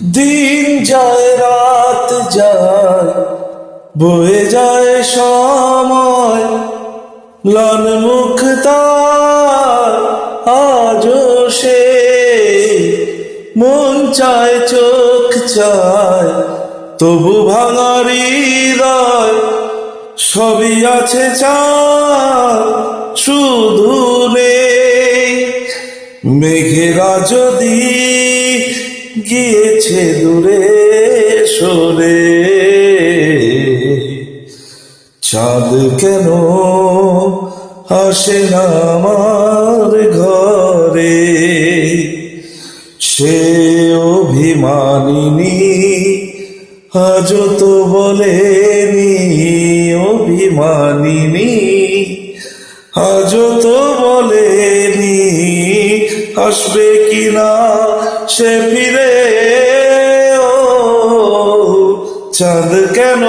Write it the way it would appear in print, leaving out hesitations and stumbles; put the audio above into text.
দিন যায় রাত যায়, বয়ে যায় সময়, ম্লান মুখ তার আজও সে, মন চায় চোখ চায় তবু ভাঙা হৃদয়, সবই আছে চায় শুধু নেই। মেঘেরা যদি গিয়েছে দূরে সরে, চাঁদ কেন আসে না আমার ঘরে? সে অভিমানিনী আজও তো বলেনি, অভিমানিনী আজও তো বলেনি আসবে কিনা সে ফিরে। ও চাঁদ কেন